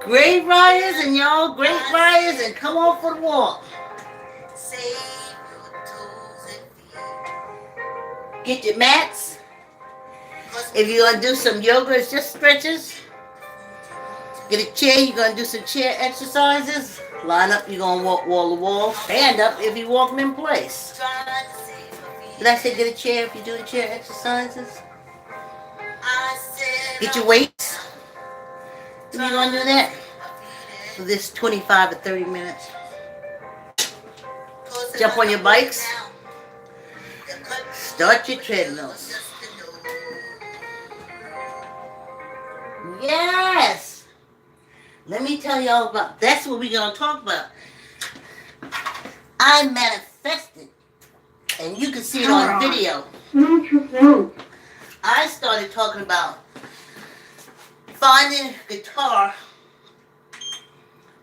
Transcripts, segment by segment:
Great riders and y'all, great riders, and come on for the walk. Get your mats. If you're gonna do some yoga, it's just stretches. Get a chair, you're gonna do some chair exercises. Line up, you're gonna walk wall to wall. Stand up if you're walking in place. Did I say get a chair if you're doing chair exercises? Get your weights. If you're gonna do that for this 25 to 30 minutes. Jump on your bikes. Start your treadmills. Yes! Let me tell y'all about, that's what we're going to talk about. I manifested, and you can see it on video. I started talking about finding a guitar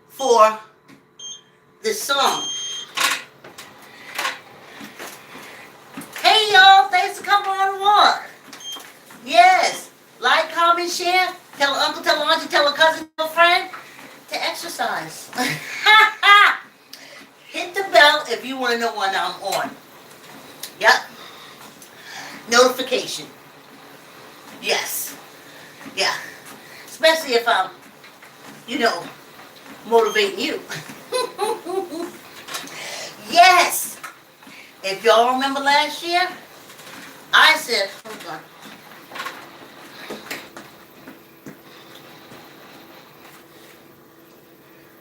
for this song. Hey y'all, thanks for coming on the walk. Yes, like, comment, share. Tell an uncle, tell an auntie, tell a cousin, tell a friend to exercise. Hit the bell if you want to know when I'm on. Yep. Notification. Yes. Yeah. Especially if I'm, motivating you. Yes. If y'all remember last year, I said, hold on.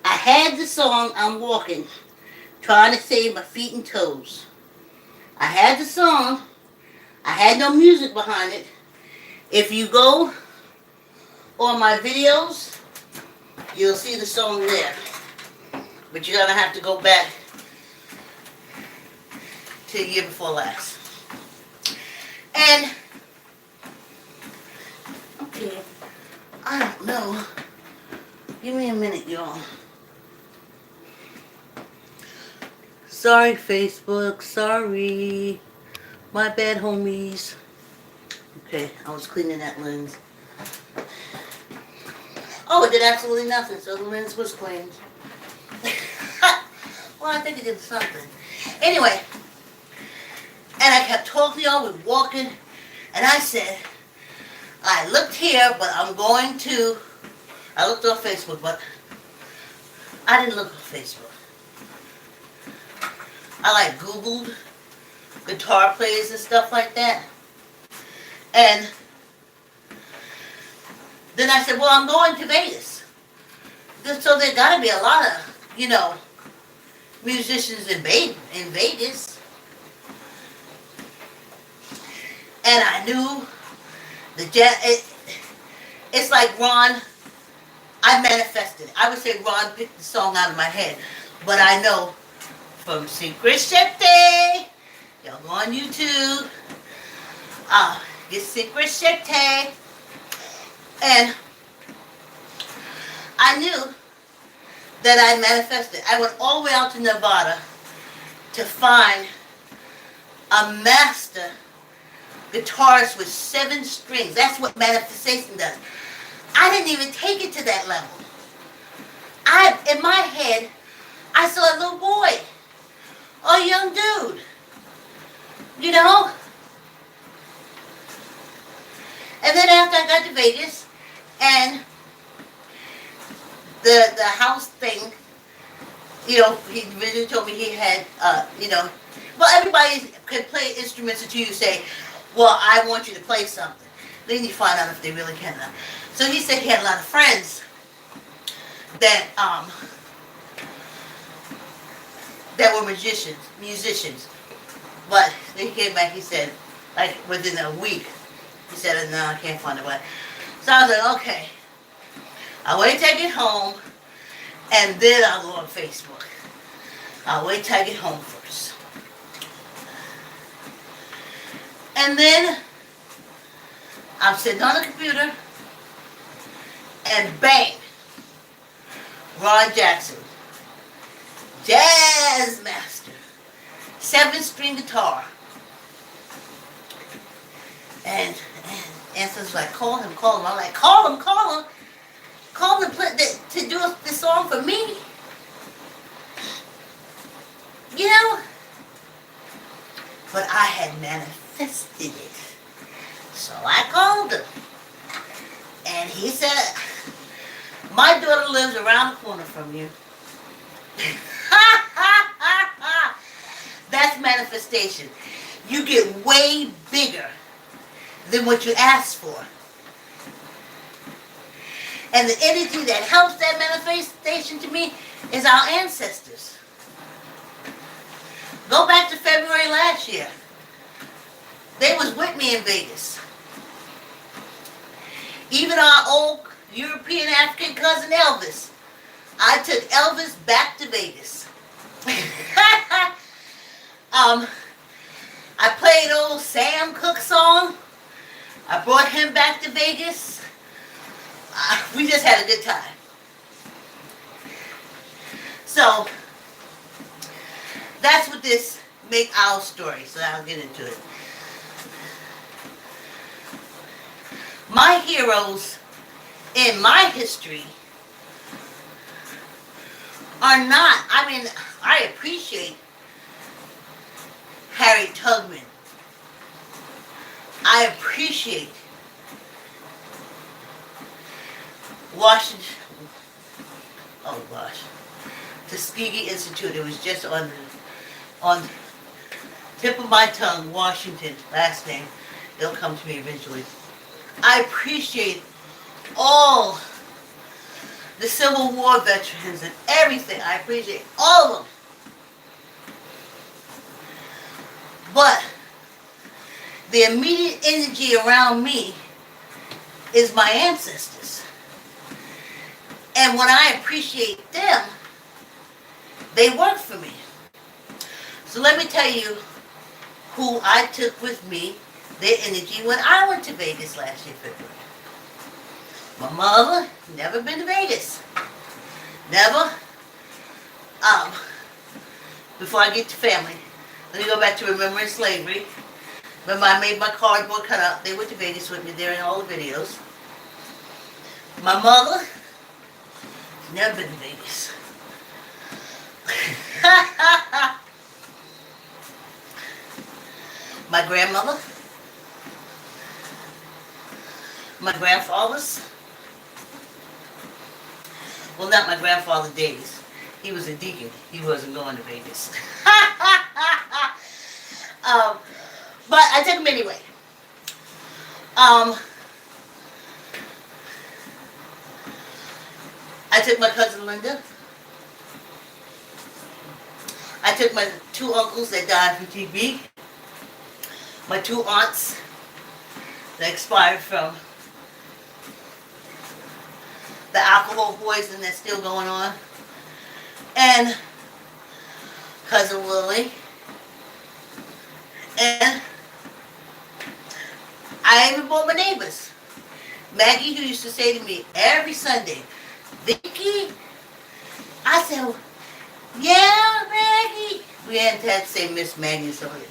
I had the song I'm walking, trying to save my feet and toes. I had the song. I had no music behind it. If you go on my videos, you'll see the song there. But you're going to have to go back to the year before last. And, okay, I don't know. Give me a minute, y'all. Sorry, Facebook. Sorry. My bad, homies. Okay, I was cleaning that lens. Oh, it did absolutely nothing, so the lens was cleaned. Well, I think it did something. Anyway, and I kept talking to y'all, we're walking, and I said, I looked here, but I'm going to, I looked on Facebook, but I didn't look on Facebook. I Googled guitar players and stuff like that. And then I said, well, I'm going to Vegas. So there got to be a lot of, musicians in Vegas. And I knew the it's like Ron, I manifested it. I would say Ron picked the song out of my head. But I know from Secret Shete, y'all go on YouTube, get Secret Shete, and I knew that I manifested. I went all the way out to Nevada to find a master guitarist with 7 strings. That's what manifestation does. I didn't even take it to that level. In my head, I saw a little boy, a young dude, And then after I got to Vegas, and the house thing, he really told me he had, well, everybody can play instruments until you say, well, I want you to play something. Then you find out if they really can. So he said he had a lot of friends that were musicians. But then he came back, he said, like within a week, he said, no, I can't find a way. So I was like, okay. I'll wait till I get home, and then I'll go on Facebook. I'll wait till I get home first. And then I'm sitting on the computer, and bang, Ron Jackson, jazz master, 7-string guitar. And Answer's like, call him. I'm like, call him to do do this song for me? You know? But I had manifested it. So I called him. And he said, my daughter lives around the corner from you. That's manifestation. You get way bigger than what you asked for. And the energy that helps that manifestation to me is our ancestors. Go back to February last year. They was with me in Vegas. Even our old European African cousin Elvis. I took Elvis back to Vegas. I played old Sam Cooke song. I brought him back to Vegas. We just had a good time. So, that's what this make our story. So I'll get into it. My heroes in my history are not, I mean, I appreciate Harriet Tubman. I appreciate Washington, oh gosh, Tuskegee Institute. It was just on the tip of my tongue, Washington, last name. It'll come to me eventually. I appreciate all the Civil War veterans and everything. I appreciate all of them. But the immediate energy around me is my ancestors. And when I appreciate them, they work for me. So let me tell you who I took with me, their energy, when I went to Vegas last year, February. My mother, never been to Vegas. Never. Before I get to family, let me go back to remembering slavery. Remember, I made my cardboard cutout. They went to Vegas with me. They're in all the videos. My mother, never been to Vegas. My grandmother, my grandfathers, well, not my grandfather Davis. He was a deacon. He wasn't going to Vegas. But I took him anyway. I took my cousin Linda. I took my two uncles that died from TB. My two aunts that expired from the alcohol poison that's still going on. And cousin Lily. And I even brought my neighbors. Maggie, who used to say to me every Sunday, Vicki? I said, yeah, Maggie. We hadn't had to say Miss Maggie or something.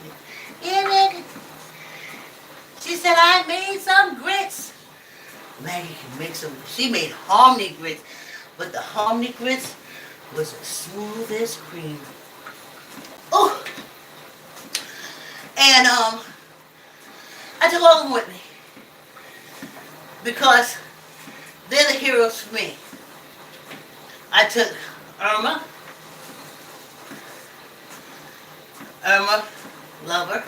Yeah, Maggie. She said, I made some grits. Maggie can make some. She made hominy grits. But the hominy grits was as smooth as cream. Oh! And I took all of them with me. Because they're the heroes for me. I took Irma, Lover,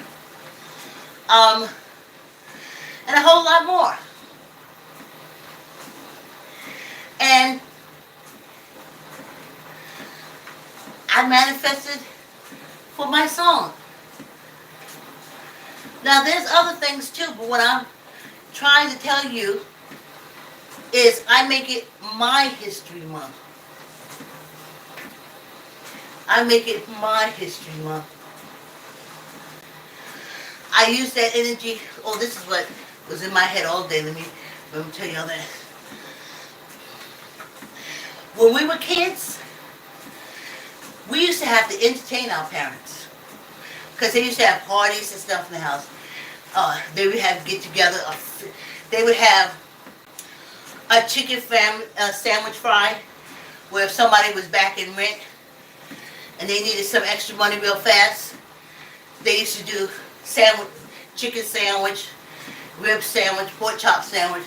and a whole lot more. And I manifested for my song. Now there's other things too, but what I'm trying to tell you is I make it my history month. I make it my history month. I use that energy. Oh, this is what was in my head all day. Let me tell you all that. When we were kids, we used to have to entertain our parents. Because they used to have parties and stuff in the house. They would have get together. They would have a chicken sandwich fry where if somebody was back in rent and they needed some extra money real fast, they used to do sandwich, chicken sandwich, rib sandwich, pork chop sandwich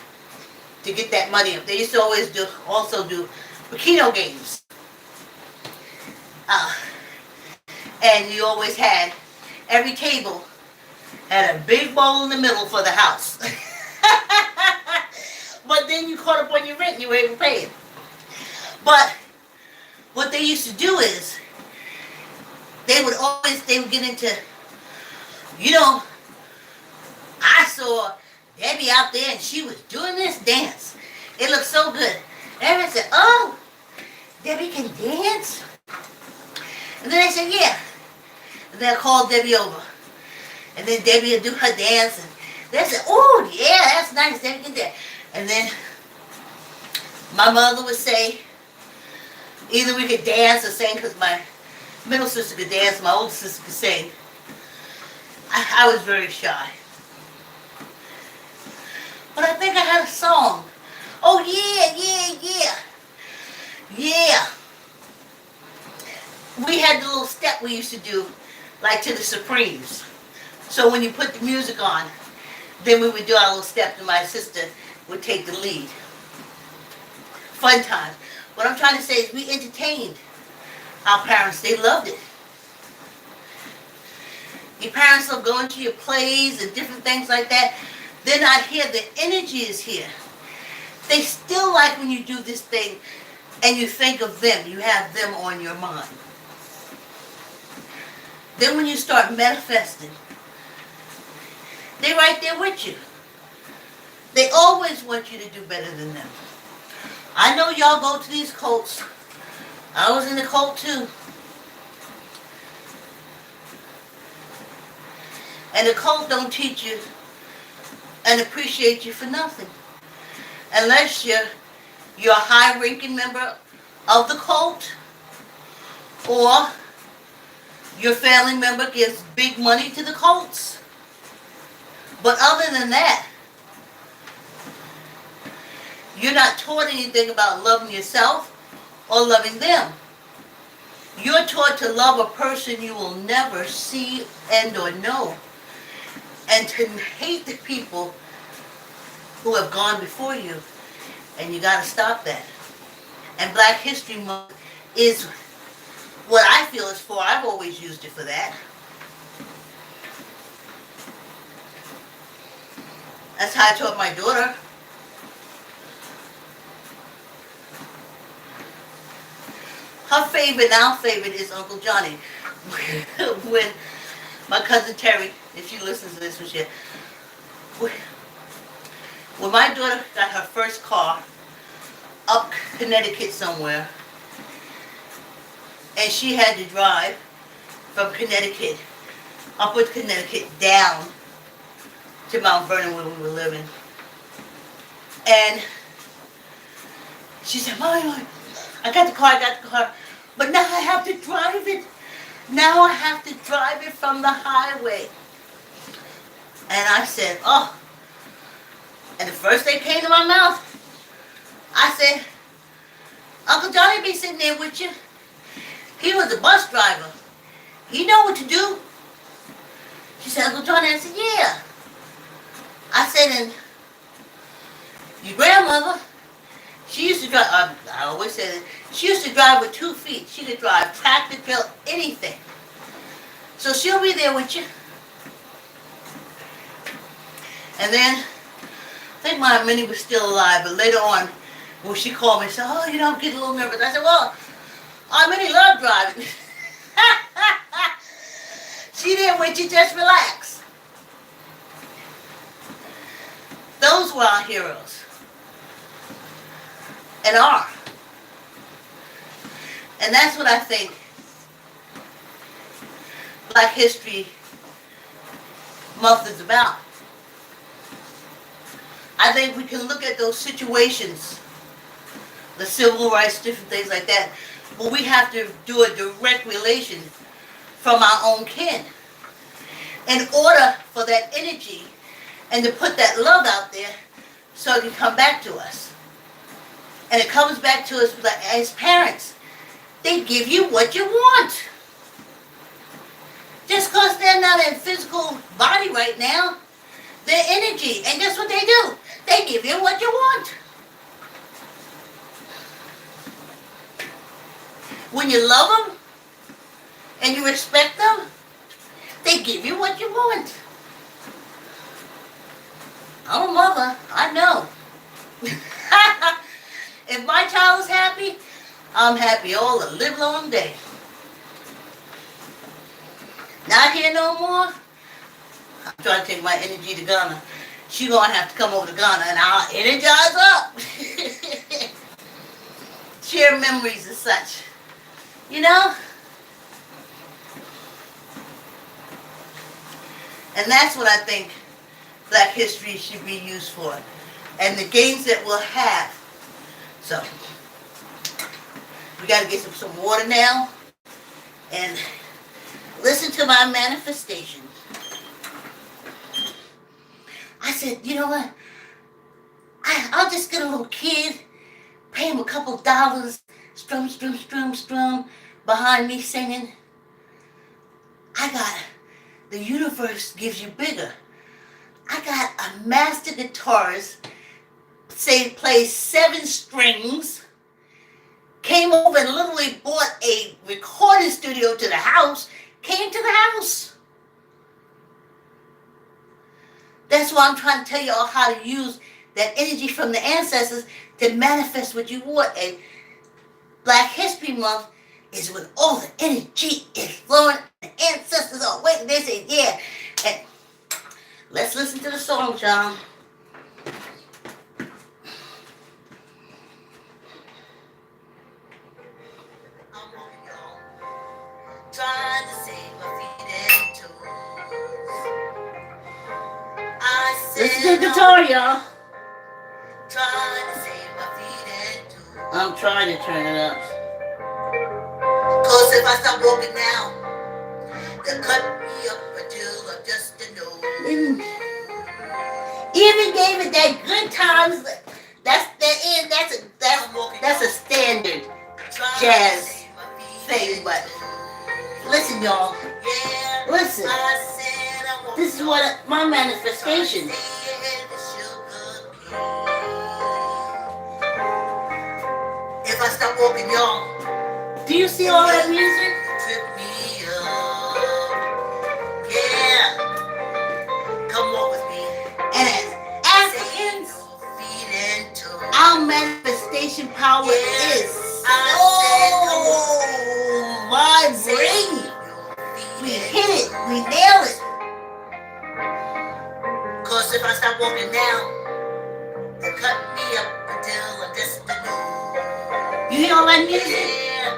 to get that money up. They used to always also do Bikino games. And you always had, every table had a big bowl in the middle for the house. But then you caught up on your rent and you were able to pay it. But what they used to do is, they would get into, I saw Debbie out there and she was doing this dance. It looked so good. Everyone said, oh, Debbie can dance? And then they said, yeah. And then I called Debbie over. And then Debbie would do her dance. And they said, oh, yeah, that's nice, Debbie can dance. And then my mother would say, either we could dance or sing, because my middle sister could dance, my older sister could sing. I was very shy. But I think I had a song. Oh, yeah. We had the little step we used to do, like to the Supremes. So when you put the music on, then we would do our little step and my sister would take the lead. Fun time. What I'm trying to say is we entertained our parents. They loved it. Your parents love going to your plays and different things like that. They're not here. The energy is here. They still like when you do this thing and you think of them. You have them on your mind. Then when you start manifesting, they're right there with you. They always want you to do better than them. I know y'all go to these cults. I was in the cult too. And the cult don't teach you and appreciate you for nothing. Unless you're a high-ranking member of the cult, or your family member gives big money to the cults. But other than that, you're not taught anything about loving yourself or loving them. You're taught to love a person you will never see and or know, and to hate the people who have gone before you. And you got to stop that. And Black History Month is what I feel is for. I've always used it for that. That's how I taught my daughter. Her favorite, now favorite, is Uncle Johnny. When my cousin Terry, if she listens to this, when my daughter got her first car up Connecticut somewhere, and she had to drive from Connecticut, upward Connecticut, down to Mount Vernon where we were living. And she said, Mommy, I got the car, but now I have to drive it. Now I have to drive it from the highway. And I said, oh. And the first thing came to my mouth, I said, Uncle Johnny be sitting there with you. He was a bus driver. He know what to do. She said, Uncle Johnny, I said, yeah. I said, and your grandmother, she used to drive, I always said it, she used to drive with 2 feet. She could drive tractor, trailer, anything. So she'll be there with you. And then, I think my Minnie was still alive, but later on, when she called me and said, oh, I'm getting a little nervous. I said, well, Aunt Minnie loved driving. She there with you, just relax. Those were our heroes. And are. And that's what I think Black History Month is about. I think we can look at those situations, the civil rights, different things like that, but we have to do a direct relation from our own kin in order for that energy and to put that love out there so it can come back to us. And it comes back to us like, as parents. They give you what you want. Just because they're not in physical body right now, they're energy. And guess what they do? They give you what you want. When you love them and you respect them, they give you what you want. I'm a mother. I know. If my child is happy, I'm happy all the live long day. Not here no more. I'm trying to take my energy to Ghana. She gonna have to come over to Ghana and I'll energize up. Share memories and such. You know? And that's what I think Black history should be used for. And the games that we'll have. So, we gotta get some water now. And listen to my manifestation. I said, you know what? I'll just get a little kid, pay him a couple dollars, strum, behind me singing. I got, the universe gives you bigger. I got a master guitarist, plays 7 strings, came over and literally bought a recording studio to the house, came to the house. That's why I'm trying to tell you all how to use that energy from the ancestors to manifest what you want. And Black History Month is when all the energy is flowing. The ancestors are waiting. They say, yeah. And let's listen to the song, John. Trying to save my feet and toes. Listen to the guitar, y'all. Trying to save my feet and toes. I'm trying to turn it up. Cause if I stop walking now, they'll cut me up until I'm just a nose. Even gave it that good times. That's a standard jazz thing, but listen, y'all. Listen. This is what my manifestation. If I stop walking, y'all. Do you see all that music? Trip me up. Yeah. Come walk with me. And as Africans, our manifestation power is so vibrating. We hit it. We nail it. Cause if I stop walking down, they'll cut me up until I'm just a new. You hear all that music? Yeah.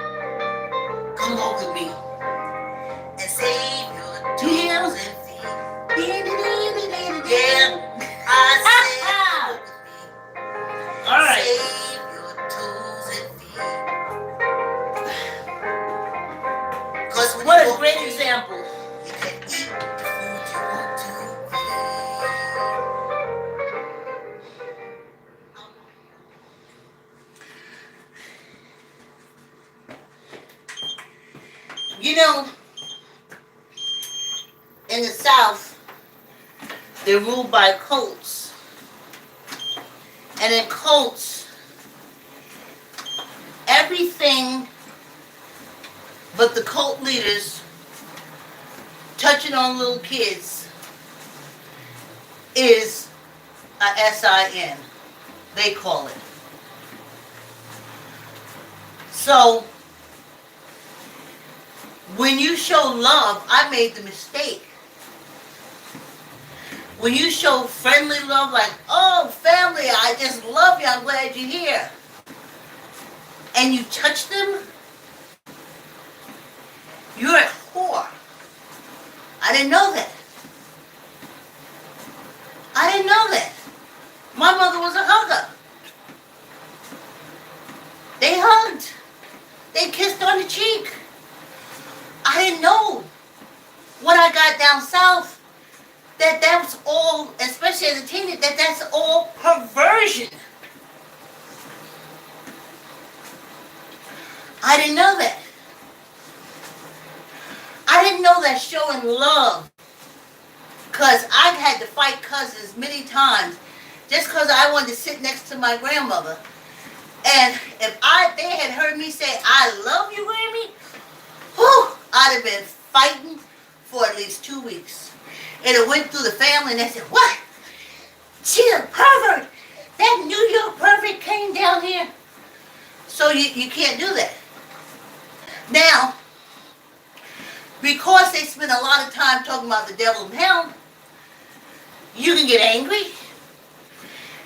Come walk with me and save your toes and feet. Yeah. I said walk with me. All right. Save your toes and feet. Cause when what a great example. You can eat the food you want to eat. You know, in the South, they're ruled by cults. And in cults, everything but the cult leaders touching on little kids is a SIN. They call it. So, when you show love, I made the mistake. When you show friendly love, like, oh, family, I just love you, I'm glad you're here. And you touch them, you're a whore. I didn't know that. I didn't know that. My mother was a hugger. They hugged. They kissed on the cheek. I didn't know when I got down south that was all, especially as a teenager, that's all perversion. I didn't know that. I didn't know that showing love, because I had to fight cousins many times just because I wanted to sit next to my grandmother. And if they had heard me say, I love you, Grammy, whew, I'd have been fighting for at least 2 weeks. And it went through the family and they said, what? She's a pervert. That New York pervert came down here. So you can't do that. Now, because they spend a lot of time talking about the devil in hell, you can get angry.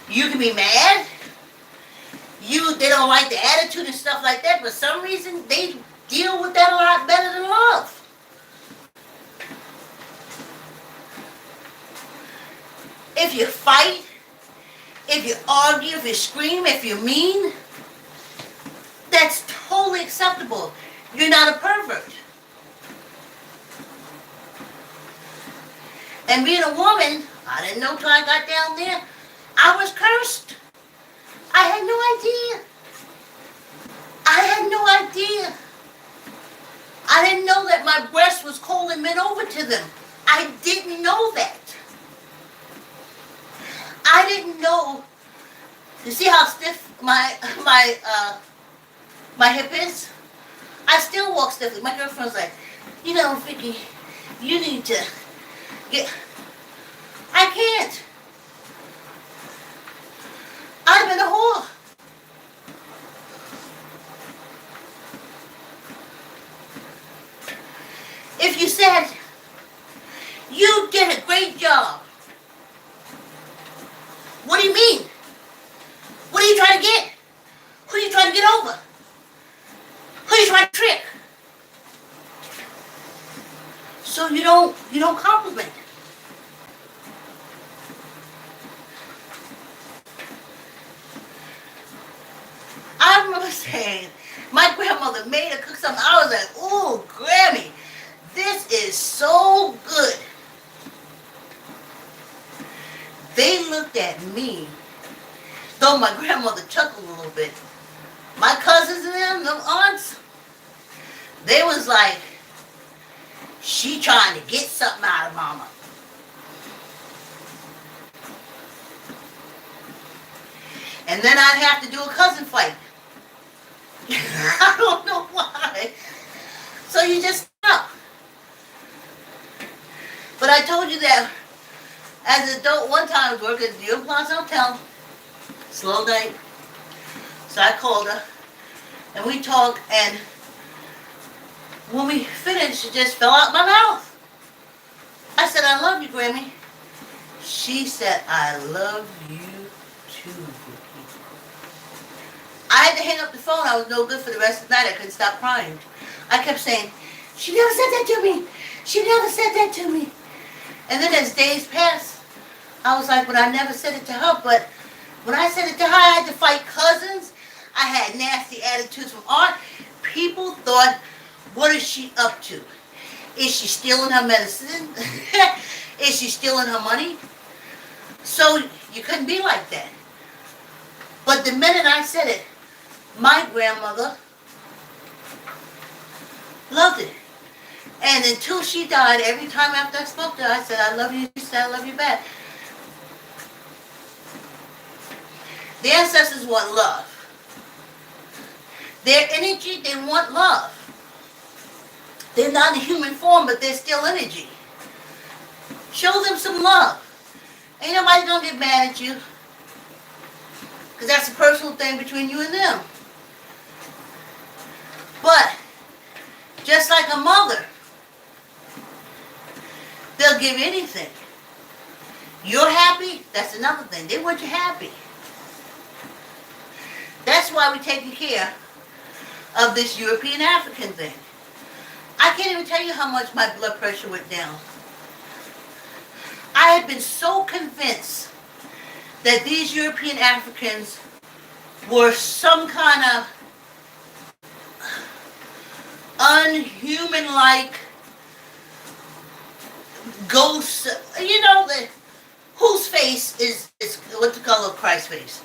You can be mad. They don't like the attitude and stuff like that. For some reason, they deal with that a lot better than love. If you fight, if you argue, if you scream, if you're mean, that's totally acceptable. You're not a pervert. And being a woman, I didn't know till I got down there, I was cursed. I had no idea. I had no idea. I didn't know that my breast was cold and bent over to them. I didn't know that. I didn't know. You see how stiff my hip is? I still walk stiffly. My girlfriend's like, you know, Vicki, you need to get. I can't. I've been a whore. If you said, you did a great job, what do you mean? What are you trying to get? Who are you trying to get over? Who are you trying to trick? So you don't compliment. I remember saying, my grandmother made her cook something. I was like, ooh, Grammy, this is so good. They looked at me, though my grandmother chuckled a little bit. My cousins and them aunts, they was like, she trying to get something out of mama. And then I'd have to do a cousin fight. I don't know why. So you just stop. But I told you that as an adult one time I was working at the New Plaza Hotel, slow night. So I called her and we talked, and when we finished, it just fell out my mouth. I said, I love you, Grammy. She said, I love you too, Vicki. I had to hang up the phone. I was no good for the rest of the night. I couldn't stop crying. I kept saying, she never said that to me. She never said that to me. And then as days passed, I was like, well, I never said it to her. But when I said it to her, I had to fight cousins. I had nasty attitudes from aunt. People thought, what is she up to? Is she stealing her medicine? Is she stealing her money? So you couldn't be like that. But the minute I said it, my grandmother loved it. And until she died, every time after I spoke to her, I said, I love you. She said, I love you back. The ancestors want love. Their energy, they want love. They're not in human form, but they're still energy. Show them some love. Ain't nobody gonna get mad at you, because that's a personal thing between you and them. But just like a mother, they'll give anything. You're happy, that's another thing. They want you happy. That's why we're taking care of this European African thing. I can't even tell you how much my blood pressure went down. I had been so convinced that these European Africans were some kind of unhuman-like ghosts, you know, whose face is what's the color of Christ's face.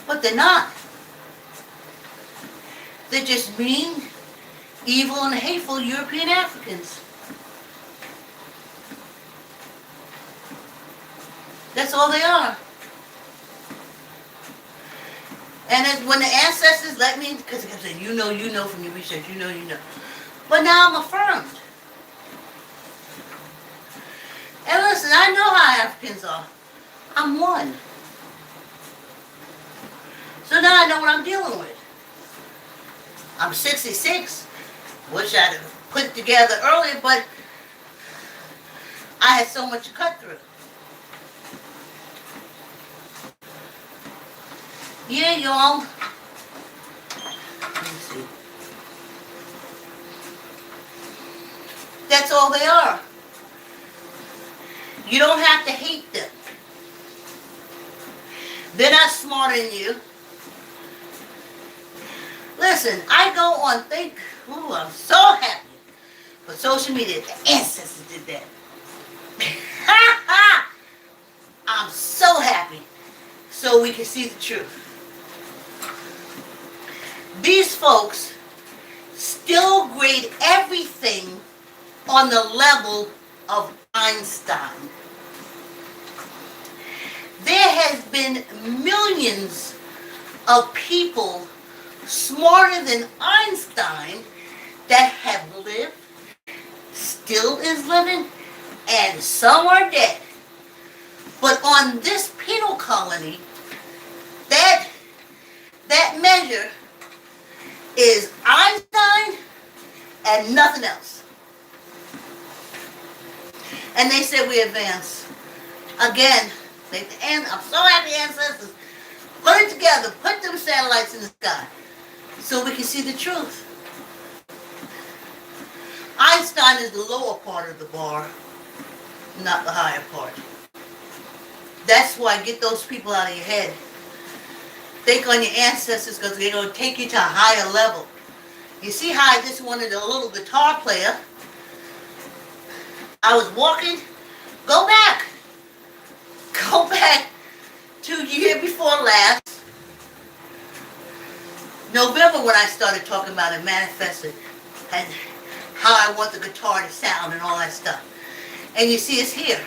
But they're not. They're just mean, evil, and hateful European Africans. That's all they are. And then when the ancestors let me, because they kept saying, you know from your research, you know. But now I'm affirmed. And listen, I know how Africans are. I'm one. So now I know what I'm dealing with. I'm 66. Wish I'd have put it together earlier, but I had so much to cut through. Yeah, y'all. Let me see. That's all they are. You don't have to hate them. They're not smarter than you. Listen, I go on I'm so happy for social media. The ancestors did that. I'm so happy so we can see the truth. These folks still grade everything on the level of Einstein. There has been millions of people smarter than Einstein that have lived, still is living, and some are dead. But on this penal colony, that measure is Einstein and nothing else. And they said we advance. Again, I'm so happy ancestors put it together, put them satellites in the sky so we can see the truth. Einstein is the lower part of the bar, not the higher part. That's why get those people out of your head. Think on your ancestors because they're going to take you to a higher level. You see how I just wanted a little guitar player. I was walking. Go back to year before last, November, when I started talking about it, manifested, and how I want the guitar to sound and all that stuff. And you see it's here.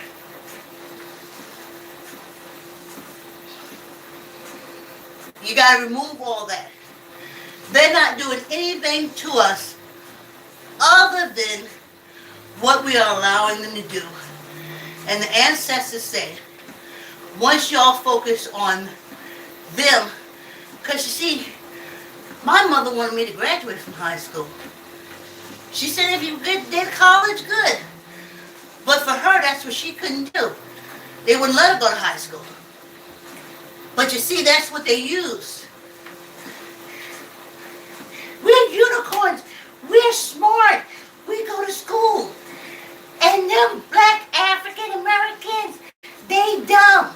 You got to remove all that. They're not doing anything to us other than what we are allowing them to do. And the ancestors say, once y'all focus on them, because you see, my mother wanted me to graduate from high school. She said if you did college, good. But for her, that's what she couldn't do. They wouldn't let her go to high school. But you see, that's what they used. We're unicorns. We're smart. We go to school. And them black African Americans, they dumb.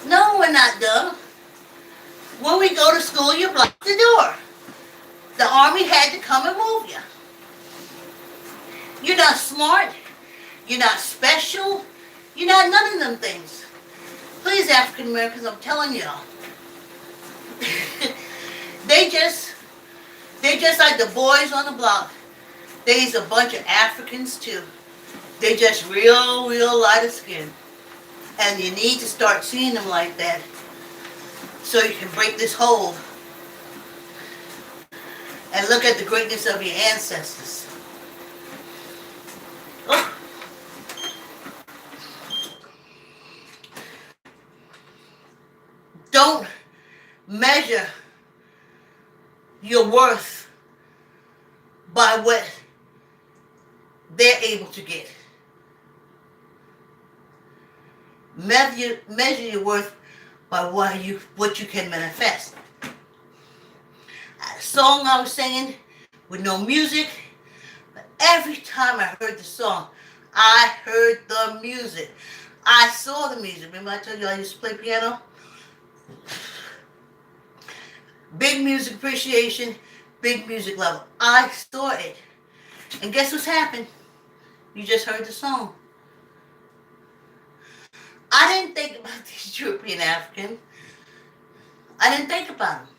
No, we're not dumb. When we go to school, you block the door. The army had to come and move you. You're not smart. You're not special. You're not none of them things. Please, African Americans, I'm telling y'all. They're just like the boys on the block. They's a bunch of Africans too. They just real light of skin. And you need to start seeing them like that so you can break this hold and look at the greatness of your ancestors. Oh. Don't measure your worth by what they're able to get. Measure your worth by what you can manifest. A song I was singing with no music, but every time I heard the song, I heard the music. I saw the music. Remember I told you I used to play piano? Big music appreciation, big music level. I saw it. And guess what's happened? You just heard the song. I didn't think about these European Africans. I didn't think about them.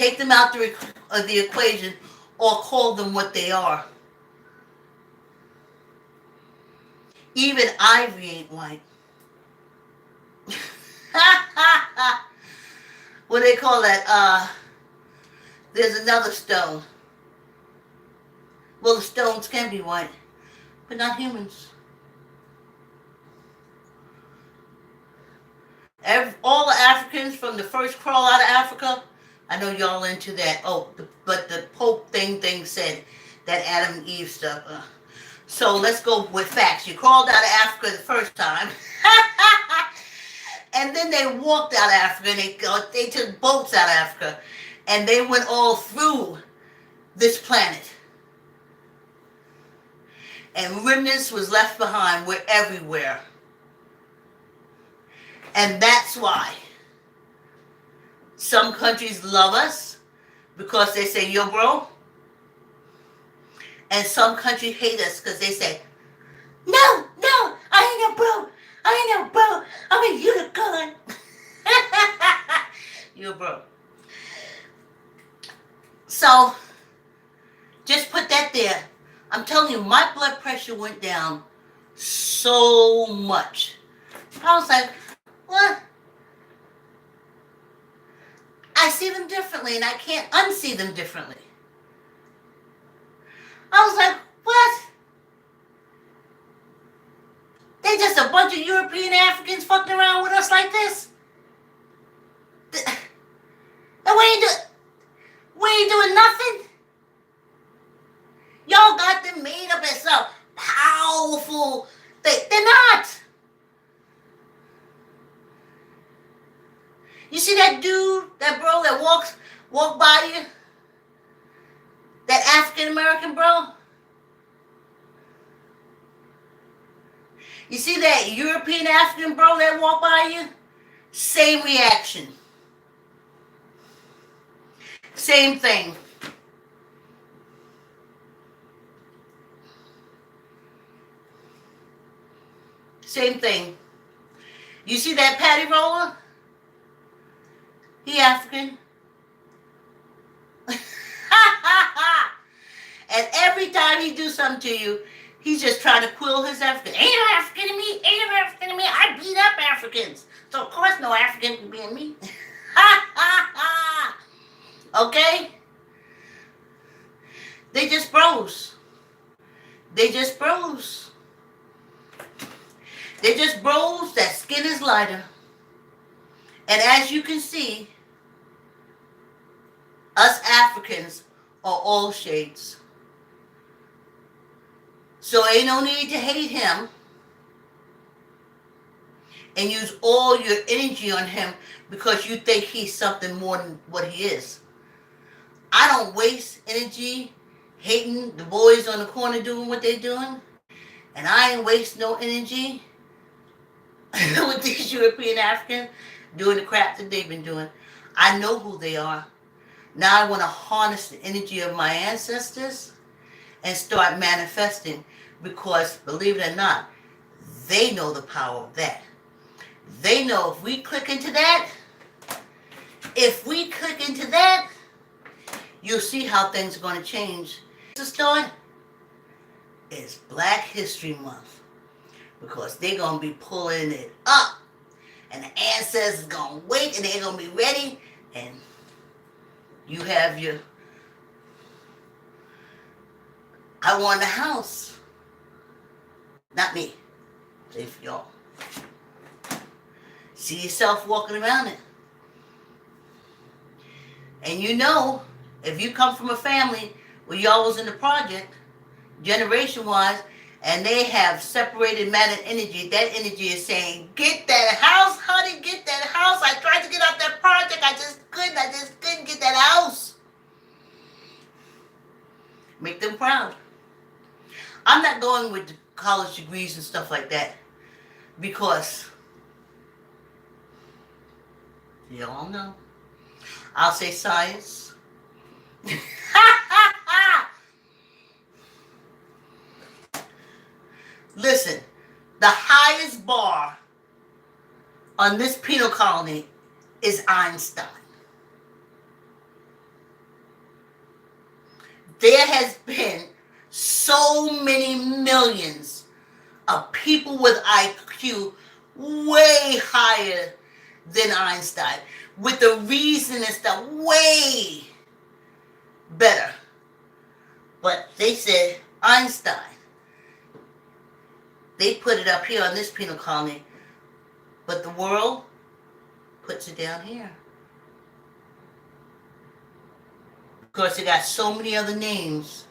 take them out of the equation, or call them what they are. Even ivory ain't white. What do they call that? There's another stone. Well, the stones can be white, but not humans. All the Africans from the first crawl out of Africa, I know y'all into that. Oh, but the Pope thing said that Adam and Eve stuff. So let's go with facts. You crawled out of Africa the first time. And then they walked out of Africa, and they took boats out of Africa, and they went all through this planet. And remnants was left behind. We're everywhere. And that's why some countries love us, because they say, yo, bro. And some countries hate us because they say, no, I ain't no bro. I ain't no bro. I'm a unicorn. You bro. So, just put that there. I'm telling you, my blood pressure went down so much. I was like, what? I see them differently, and I can't unsee them differently. I was like, what? They just a bunch of European Africans fucking around with us like this? And we ain't doing nothing? Y'all got them made up as some powerful thing. They're not. You see that dude, that bro that walk by you? That African American bro? You see that European African bro that walk by you? Same reaction. Same thing. Same thing. You see that patty roller? He African. And every time he do something to you, he's just trying to quill his African. Ain't no African in me. Ain't no African in me. I beat up Africans. So of course no African can be in me. Okay? They just bros. They just bros. They just bros that skin is lighter. And as you can see, us Africans are all shades. So ain't no need to hate him and use all your energy on him because you think he's something more than what he is. I don't waste energy hating the boys on the corner doing what they're doing. And I ain't waste no energy with these European Africans doing the crap that they've been doing. I know who they are. Now I want to harness the energy of my ancestors and start manifesting, because believe it or not, they know the power of that. They know if we click into that, you'll see how things are going to change. The story is Black History Month, because they're going to be pulling it up, and the ancestors are going to wait, and they're going to be ready, and you have your, I want a house. Not me. Say for y'all. See yourself walking around it. And you know, if you come from a family where y'all was in the project, generation-wise, and they have separated matter and energy, that energy is saying, get that house, honey, get that house. I tried to get out that project. I just couldn't get that house. Make them proud. I'm not going with the college degrees and stuff like that, because y'all know. I'll say science. Listen, the highest bar on this penal colony is Einstein. there has been so many millions of people with IQ way higher than Einstein, with the reason and stuff way better. But they said Einstein. They put it up here on this penal colony, but the world puts it down here. Of course, they got so many other names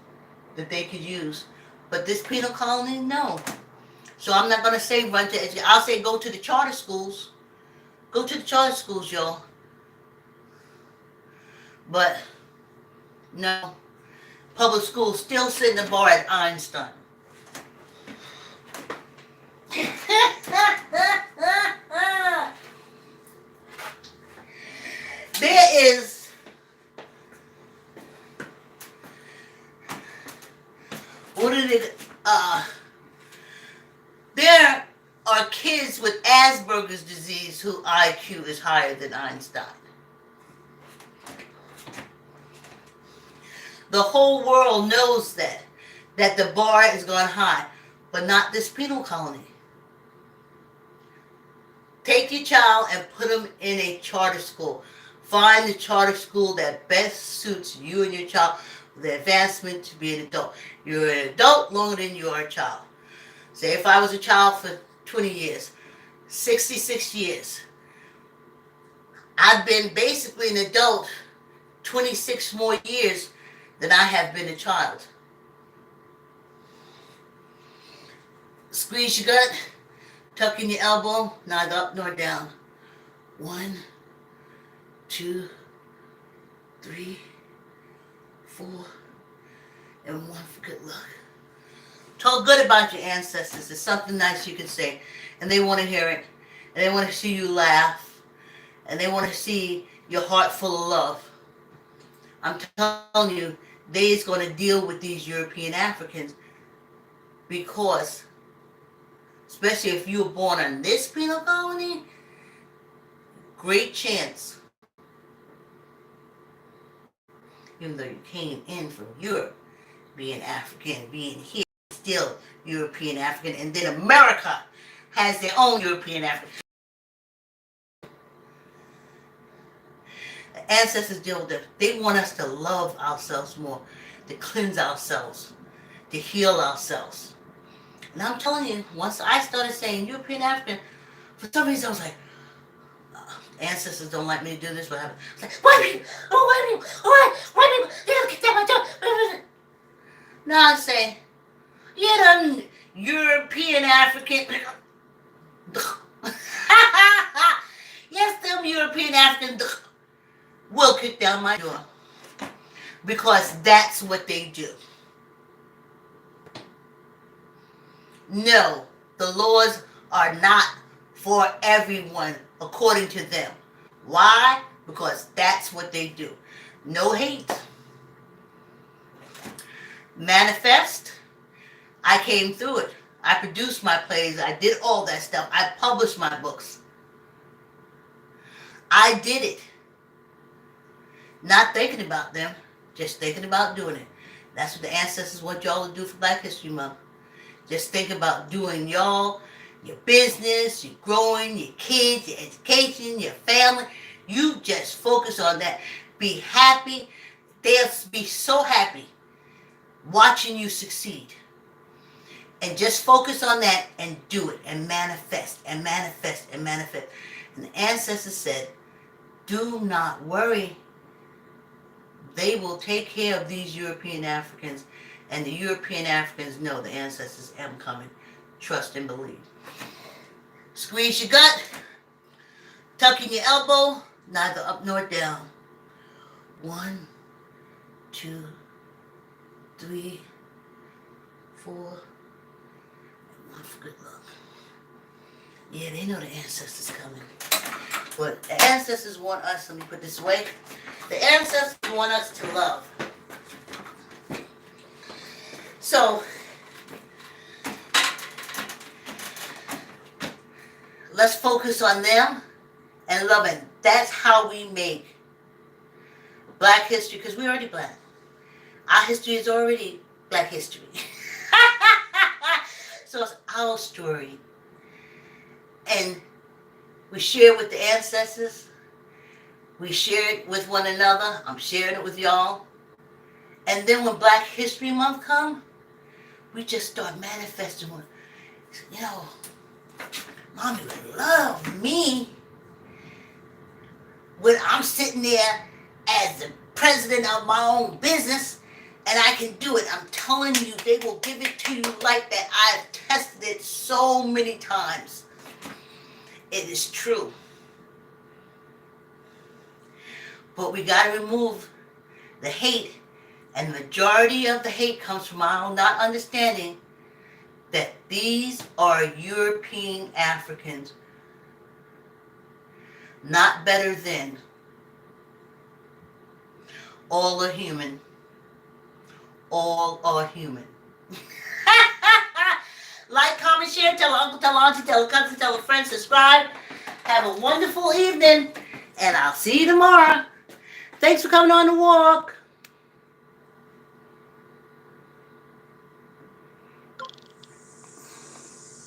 that they could use, but this penal colony, no. So I'm not going to say run to education. I'll say go to the charter schools. Go to the charter schools, y'all. But, no. Public schools still setting the bar at Einstein. There is there are kids with Asperger's disease whose IQ is higher than Einstein. The whole world knows that the bar is going high, but not this penal colony. Take your child and put them in a charter school. Find the charter school that best suits you and your child for the advancement to be an adult. You're an adult longer than you are a child. Say if I was a child for 20 years, 66 years, I've been basically an adult 26 more years than I have been a child. Squeeze your gut, tuck in your elbow, neither up nor down. 1, 2, 3, 4, and 1 for good luck. Talk good about your ancestors. It's something nice you can say. And they want to hear it. And they want to see you laugh. And they want to see your heart full of love. I'm telling you, they's going to deal with these European Africans because, especially if you were born on this penal colony, great chance, even though you came in from Europe, being African, being here, still European African, and then America has their own European African. The ancestors deal with them. They want us to love ourselves more, to cleanse ourselves, to heal ourselves. And I'm telling you, once I started saying European African, for some reason I was like, ancestors don't like me to do this, what happened? I was like, white people, white people, white people, they don't get that much. Now I'm saying, yeah, them European African, yes, them European African will kick down my door. Because that's what they do. No, the laws are not for everyone according to them. Why? Because that's what they do. No hate. Manifest. I came through it. I produced my plays. I did all that stuff. I published my books. I did it. Not thinking about them, just thinking about doing it. That's what the ancestors want y'all to do for Black History Month. Just think about doing y'all, your business, your growing, your kids, your education, your family. You just focus on that. Be happy. They'll be so happy watching you succeed. And just focus on that and do it and manifest and manifest and manifest. And the ancestors said, do not worry. They will take care of these European Africans, and the European Africans know the ancestors am coming. Trust and believe. Squeeze your gut, tuck in your elbow, neither up nor down. 1, 2, 3, 4, and 1 for good luck. Yeah, they know the ancestors coming. But the ancestors want us, let me put this away, the ancestors want us to love. So, let's focus on them and loving. That's how we make Black history, because we're already Black. Our history is already Black history. So it's our story. And we share it with the ancestors. We share it with one another. I'm sharing it with y'all. And then when Black History Month comes, we just start manifesting. You know, Mommy would love me when I'm sitting there as the president of my own business and I can do it. I'm telling you, they will give it to you like that. I've tested it so many times. It is true. But we got to remove the hate. And the majority of the hate comes from our not understanding that these are European Africans. Not better than. All are human. All are human. Like, comment, share, tell uncle, tell auntie, tell a cousin, tell a friend, subscribe. Have a wonderful evening, and I'll see you tomorrow. Thanks for coming on the walk.